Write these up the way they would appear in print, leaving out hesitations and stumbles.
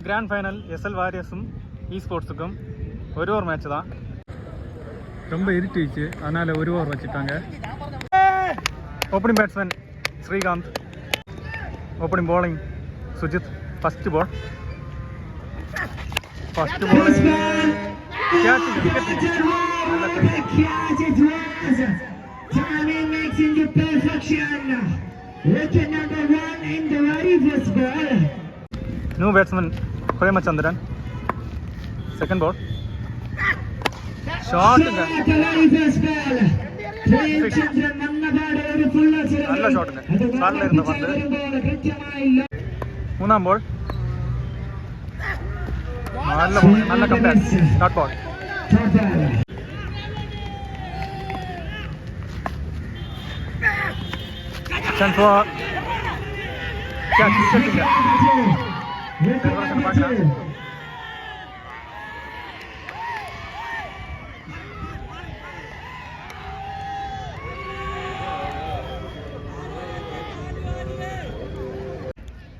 Grand final SL வாரியர்ஸும் இ ஸ்போர்ட்ஸுக்கும் ஒரு over match தான். ரொம்ப இருட்டிச்சு, அதனால் ஒரு ஓவர் வச்சுட்டாங்க. Opening batsman Srikanth, opening bowling Sujith. First ball new batsman Premachandran. Second ball shot, നല്ല ഷോട്ടിന് ഷാട്ടിലിരുന്ന പന്ത്. മൂന്നാം ബോൾ നല്ല ബോൾ, നല്ല complete dot ball. Chance for catch, വിക്കറ്റില്ല.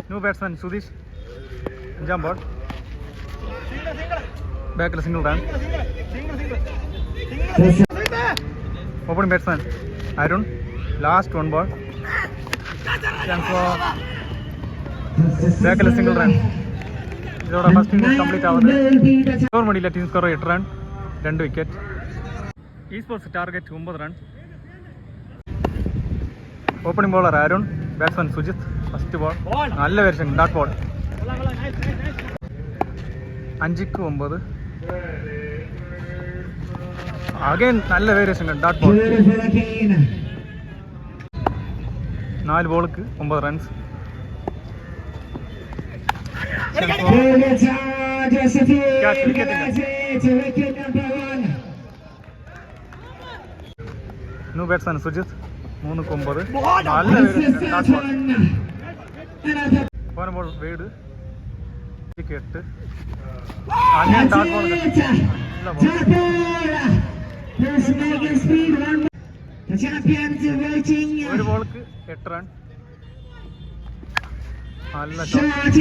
New batsman Sudheesh. അഞ്ചാം ബോൾ ബാക്കിൽ single run. Opening batsman Arun. Last one ball ബാക്കിൽ സിംഗിൾ റൺ. ഇതോടെ ഫസ്റ്റ് ഇന്നിംഗ്സ് കംപ്ലീറ്റ് ആവുന്നത്. സ്കോർ മടിയില്ല, team score 8 run, 2 wicket. E Sports target 9 run. Opening bowler Arun, batsman Sujith. First ball നല്ല variation dot ball. 5ക്ക് 9. Again നല്ല variation dot ball. 4 ബോൾക്ക് 9 runs. New batsman Sujith. 3ക്ക് 9. നല്ല വേരിയേഷൻ ഡോട്ട് ബോൾ. പോന ബോൾ വീട് 8. അങ്ങനെ ഡോട്ട് ബോൾ. ഒരു ബോൾക്ക് 8 റൺ. നല്ല ഷോട്ട്.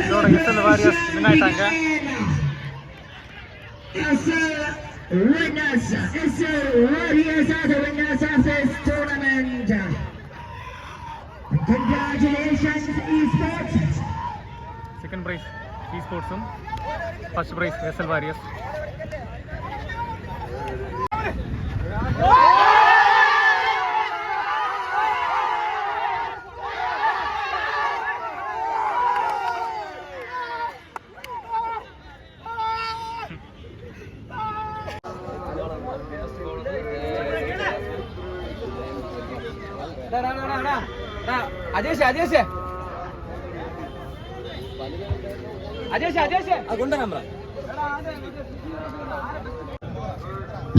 ഇതോടെ എസ്എൽ വാരിയേഴ്സ് വിന്നായിട്ടാങ്ക. സെക്കൻഡ് പ്രൈസ് ഇ സ്പോർട്സും, first prize SL Warriors.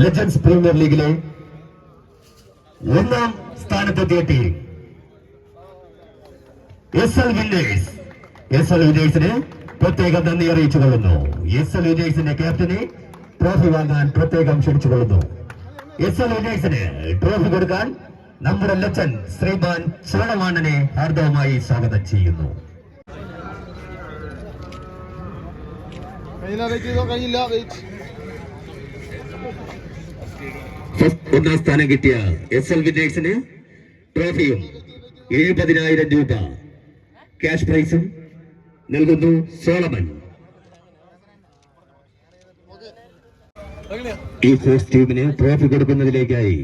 Legends Premier ലീഗിലെ 1ാം സ്ഥാനത്തെത്തിയ ടീം എസ്എൽ വിന്നേഴ്സിന് പ്രത്യേകം നന്ദി അറിയിച്ചുകൊള്ളുന്നു. എസ്എൽ വിന്നേഴ്സിന്റെ ക്യാപ്റ്റനെ ട്രോഫി വാങ്ങാൻ പ്രത്യേകം ക്ഷണിച്ചുകൊള്ളുന്നു. എസ്എൽ വിന്നേഴ്സിന് ട്രോഫി കൊടുക്കാൻ നമ്മുടെ ലെജൻഡ് ശ്രീമാൻ സോളമാണനെ ഹാർദവമായി സ്വാഗതം ചെയ്യുന്നു. ഒന്നാം സ്ഥാനം കിട്ടിയ എസ്എൽ വിന്നേഴ്സിന് ട്രോഫിയും 70,000 രൂപ ക്യാഷ് പ്രൈസും നൽകുന്നു സോളമൻ. ഈ സ്പോർട്സ് ടീമിന് ട്രോഫി കൊടുക്കുന്നതിലേക്കായി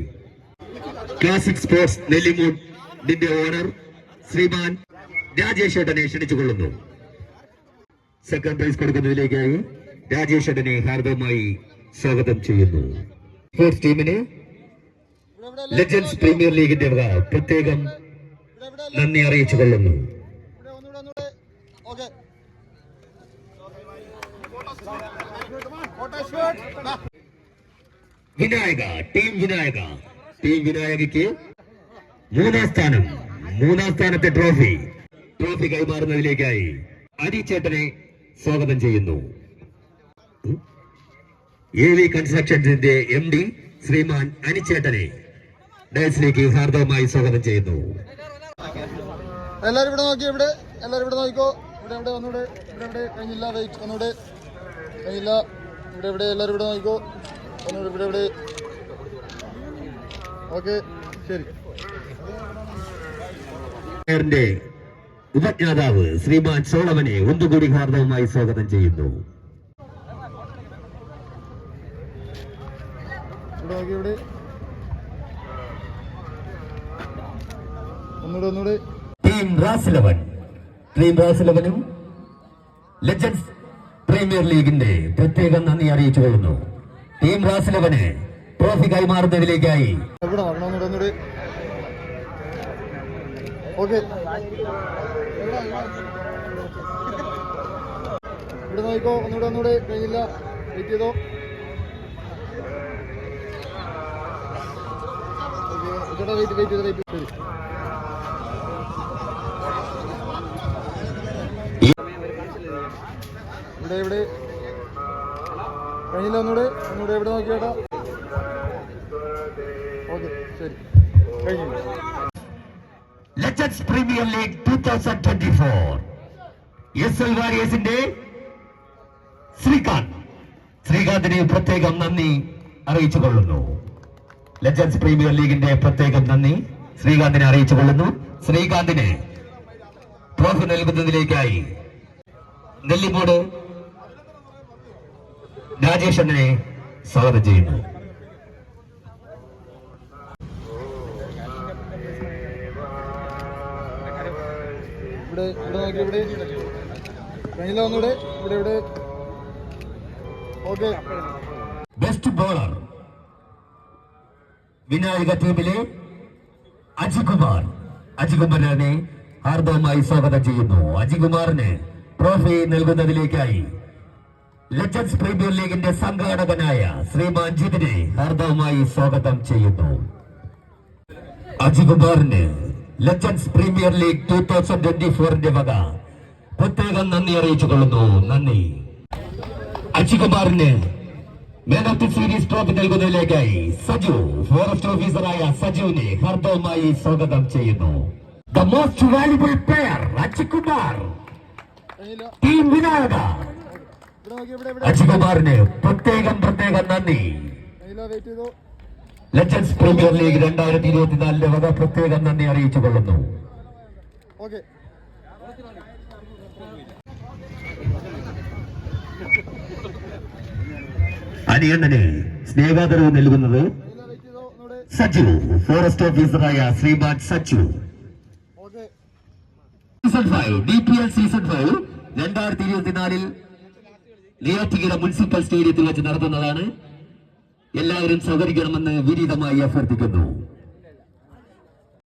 ക്ലാസിക് സ്പോർട്സ് നെല്ലിമൂടിന്റെ ഓണർ ശ്രീമാൻ രാജേഷ് ഏട്ടനെ ക്ഷണിച്ചുകൊള്ളുന്നു. സെക്കൻഡ് പ്രൈസ് കൊടുക്കുന്നതിലേക്കായി രാജേഷ് ഏട്ടനെ ഹാർദവമായി സ്വാഗതം ചെയ്യുന്നു. സ്പോർട്സ് ടീമിന് ലെജൻഡ്സ് പ്രീമിയർ ലീഗിന്റെ വക പ്രത്യേകം നന്ദി അറിയിച്ചുകൊള്ളുന്നു. ടീം വിനായകയ്ക്ക് 3ാം സ്ഥാനത്തെ ട്രോഫി കൈമാറുന്നതിലേക്കായി അരിച്ചേട്ടനെ സ്വാഗതം ചെയ്യുന്നു. AV കൺസ്ട്രക്ഷൻസിന്റെ MD ശ്രീമാൻ അനിച്ചേട്ടനെ ഡയസിലേക്ക് ഹാർദവമായി സ്വാഗതം ചെയ്യുന്നു. എല്ലാരും ഇവിടെ നോക്കി, ഇവിടെ എല്ലാരും ഇവിടെ നോക്കിക്കോ. ഇവിടെ ഒന്നുകൂടെ, ഇവിടെ കഴിഞ്ഞില്ല, വെയിറ്റ് ഒന്നുകൂടെ കഴിഞ്ഞില്ല. ഇവിടെ എല്ലാരും ഇവിടെ നോക്കിക്കോ. ഒന്നുകൂടെ ഇവിടെ. ഓക്കെ, ശരി. ഉപജ്ഞാതാവ് ശ്രീമാൻ സോളമനെ ഒന്നുകൂടി ഹാർദവമായി സ്വാഗതം ചെയ്യുന്നു. ഇവിടെ ഒന്നുകൂടെ ടീം റാസിലവനും ലെജൻഡ്സ് പ്രീമിയർ ലീഗിന്റെ പ്രത്യേകം നന്ദി അറിയിച്ചു കൊള്ളുന്നു. ടീം റാസിലവന് ട്രോഫി കൈമാറുന്നതിലേക്കായി ഒന്നുകൂടെ. ഓക്കെ, ഇവിടെ നോക്കിക്കോ. ഒന്നുകൂടെ കഴിഞ്ഞില്ല, വെയിറ്റ് ചെയ്തോ. വെയിറ്റ് ശരി. ഇവിടെ കഴിഞ്ഞില്ല, ഒന്നുകൂടെ ഇവിടെ നോക്കിയേട്ടാ. ഓക്കെ, ശരി, കഴിഞ്ഞില്ല. ലെജൻഡ്സ് പ്രീമിയർ ലീഗ് 2024 SL വാരിയേഴ്സിന്റെ ശ്രീകാന്തിന് പ്രത്യേകം നന്ദി അറിയിച്ചു കൊള്ളുന്നു. ലെജൻഡ്സ് പ്രീമിയർ ലീഗിന്റെ പ്രത്യേകം നന്ദി ശ്രീകാന്തിനെ അറിയിച്ചു കൊള്ളുന്നു. ശ്രീകാന്തിന് ട്രോഫി നൽകുന്നതിലേക്കായി നെല്ലിമൂട് രാജേഷനെ സ്വാഗതം ചെയ്യുന്നു. ഇവിടെ നോക്കി, ഇവിടെ കഴിഞ്ഞില്ല, ഒന്നുകൂടെ ഇവിടെ. ഓക്കെ, ബെസ്റ്റ് ബോളർ വിനായക ടീമിലെ അജികുമാറിനെ ഹാർദവമായി സ്വാഗതം ചെയ്യുന്നു. അജികുമാറിന് ട്രോഫി നൽകുന്നതിലേക്കായി ലെജൻഡ്സ് പ്രീമിയർ ലീഗിന്റെ സംഘാടകനായ ശ്രീമാൻ ജിതിനെ ഹാർദവമായി സ്വാഗതം ചെയ്യുന്നു. അജികുമാറിന് ലെജൻഡ്സ് പ്രീമിയർ ലീഗ് 2024 വക പ്രത്യേകം നന്ദി അറിയിച്ചു കൊള്ളുന്നു. നന്ദി. അജികുമാറിന് man of the series trophy നൽകുന്നതിലേക്കായി ഫോറസ്റ്റ് ഓഫീസറായ സജുവിനെ ഹാർദവമായി സ്വാഗതം ചെയ്യുന്നു. The most valuable player Ajikumar, team Vinayaka. അജികുമാറിന് പ്രത്യേകം നന്ദി. ലെജൻഡ്സ് പ്രീമിയർ ലീഗ് 2024 വക പ്രത്യേകം നന്ദി അറിയിച്ചു കൊള്ളുന്നു. അനിയണ്ണന് സ്നേഹാദരവ് നൽകുന്നത് ഫോറസ്റ്റ് ഓഫീസറായ Sriman Sachu. Season 5 DPL season 5 2024 Neyyattinkara municipal സ്റ്റേഡിയത്തിൽ വെച്ച് നടത്തുന്നതാണ്. എല്ലാവരും സഹകരിക്കണമെന്ന് വിനീതമായി അഭ്യർത്ഥിക്കുന്നു.